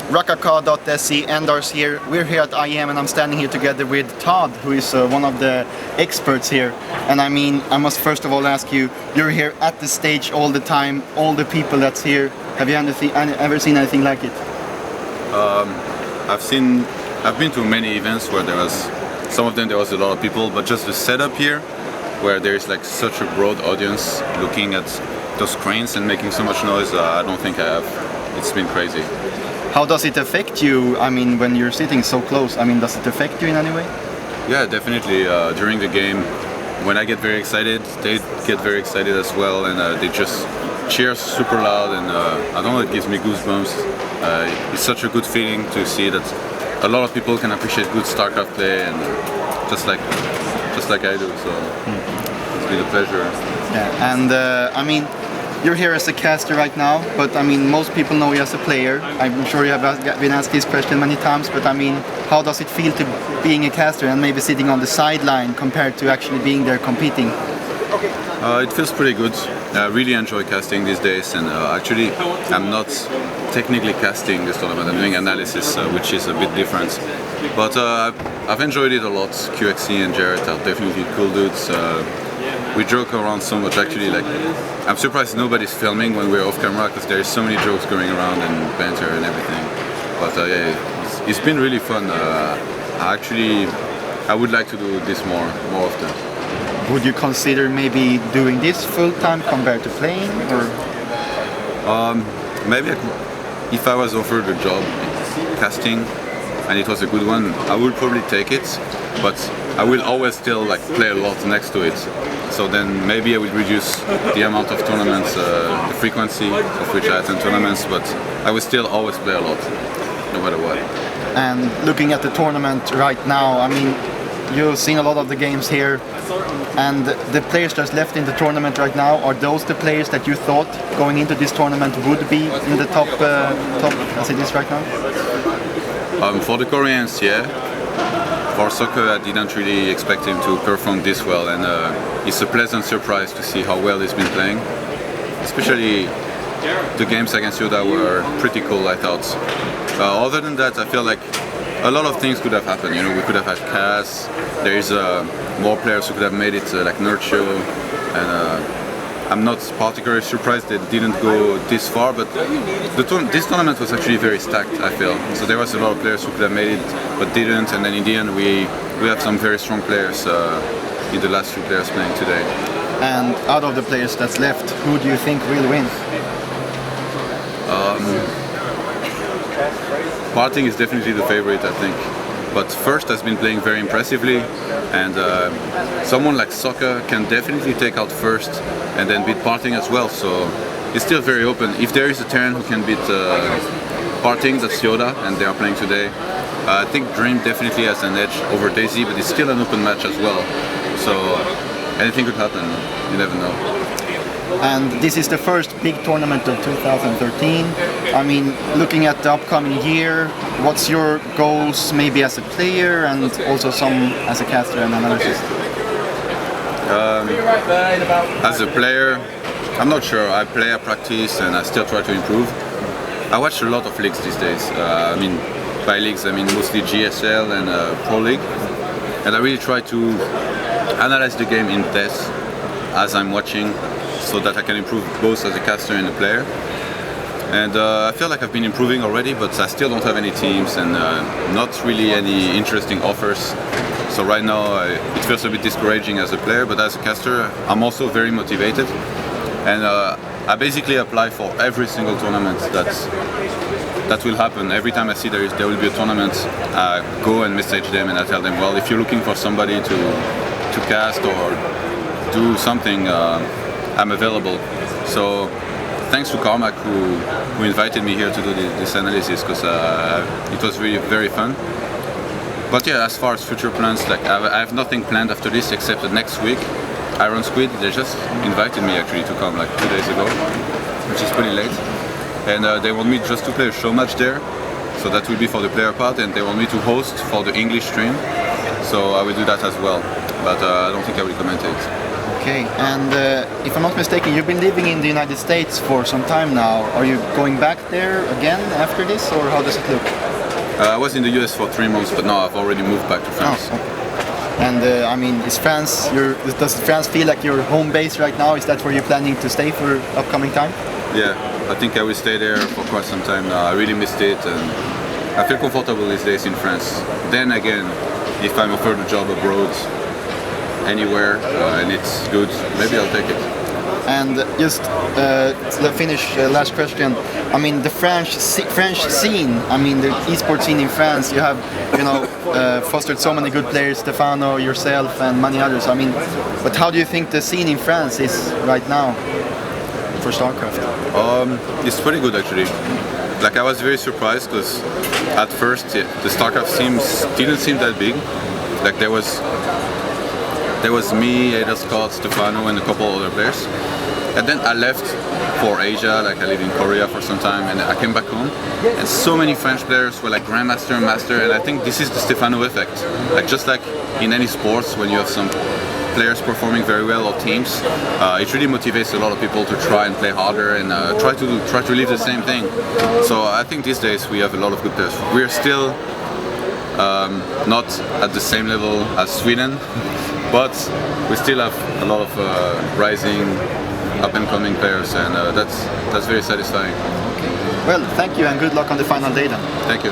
RAKAKA.se, Endar's here. We're here at IEM and I'm standing here together with ToD, who is one of the experts here. And I mean, I must first of all ask you, you're here at the stage all the time, all the people that's here. Have you ever seen anything like it? I've been to many events where some of them there was a lot of people, but just the setup here, where there is like such a broad audience looking at those screens and making so much noise, I don't think I have. It's been crazy. How does it affect you? I mean, when you're sitting so close, I mean, does it affect you in any way? Yeah, definitely. During the game, when I get very excited, they get very excited as well, and they just cheer super loud, and I don't know, it gives me goosebumps. It's such a good feeling to see that a lot of people can appreciate good StarCraft play, and just like I do. So it's been a pleasure. Yeah, and I mean, you're here as a caster right now, but I mean, most people know you as a player. I'm sure you have been asked this question many times, but I mean, how does it feel to being a caster and maybe sitting on the sideline compared to actually being there competing? It feels pretty good. I really enjoy casting these days, and actually I'm not technically casting this tournament, I'm doing analysis, which is a bit different. But I've enjoyed it a lot. QXC and Jarrett are definitely cool dudes. We joke around so much, actually. Like, I'm surprised nobody's filming when we're off camera, because there's so many jokes going around and banter and everything. But yeah, it's been really fun. I would like to do this more often. Would you consider maybe doing this full time compared to playing, or? Maybe if I was offered a job casting and it was a good one, I would probably take it. But I will always still like play a lot next to it. So then maybe I will reduce the amount of tournaments, the frequency of which I attend tournaments, but I will still always play a lot, no matter what. And looking at the tournament right now, I mean, you've seen a lot of the games here, and the players that's left in the tournament right now, are those the players that you thought going into this tournament would be in the top as it is right now? For the Koreans, yeah. For soccer, I didn't really expect him to perform this well, and it's a pleasant surprise to see how well he's been playing. Especially the games against Yoda were pretty cool, I thought. Other than that, I feel like a lot of things could have happened. You know, we could have had Cass. There is more players who could have made it, like Nurture, and I'm not particularly surprised they didn't go this far, but this tournament was actually very stacked, I feel. So there was a lot of players who could have made it, but didn't, and then in the end we have some very strong players in the last few players playing today. And out of the players that's left, who do you think will win? Parting is definitely the favorite, I think. But First has been playing very impressively, and someone like Soccer can definitely take out First and then beat Parting as well, so it's still very open. If there is a Terran who can beat Parting, that's Yoda, and they are playing today. I think Dream definitely has an edge over Daisy, but it's still an open match as well, so anything could happen, you never know. And this is the first big tournament of 2013. I mean, looking at the upcoming year, what's your goals maybe as a player and also some as a caster and analyst? As a player, I'm not sure. I play, I practice, and I still try to improve. I watch a lot of leagues these days. I mean, by leagues I mean mostly GSL and Pro League. And I really try to analyze the game in depth as I'm watching, so that I can improve both as a caster and a player. And I feel like I've been improving already, but I still don't have any teams and not really any interesting offers. So right now it feels a bit discouraging as a player, but as a caster I'm also very motivated. And I basically apply for every single tournament that will happen. Every time I see there will be a tournament, I go and message them and I tell them, well, if you're looking for somebody to cast or do something, I'm available. So thanks to Carmack who invited me here to do this analysis, because it was really very fun. But yeah, as far as future plans, like I have nothing planned after this except that next week Iron Squid, they just invited me actually to come like 2 days ago, which is pretty late. And they want me just to play a show match there, so that will be for the player part, and they want me to host for the English stream, so I will do that as well, but I don't think I will commentate. Okay, and if I'm not mistaken, you've been living in the United States for some time now. Are you going back there again after this, or how does it look? I was in the US for 3 months, but now I've already moved back to France. Oh, okay. And I mean, is France does France feel like your home base right now? Is that where you're planning to stay for upcoming time? Yeah, I think I will stay there for quite some time now. I really missed it, and I feel comfortable these days in France. Then again, if I'm offered a job abroad, anywhere, and it's good, maybe I'll take it. And just to finish, last question. I mean, the French scene. I mean, the esports scene in France. You have, fostered so many good players, Stefano, yourself, and many others. I mean, but how do you think the scene in France is right now for StarCraft? It's pretty good actually. Like I was very surprised because at first the StarCraft scene didn't seem that big. Like there was me, Ada Scott, Stefano, and a couple other players. And then I left for Asia, like I lived in Korea for some time, and I came back home. And so many French players were like Grandmaster and Master, and I think this is the Stefano effect. Like just like in any sports, when you have some players performing very well or teams, it really motivates a lot of people to try and play harder and try to live the same thing. So I think these days we have a lot of good players. We're still not at the same level as Sweden, but we still have a lot of rising, up-and-coming players, and that's very satisfying. Okay. Well, thank you and good luck on the final day then. Thank you.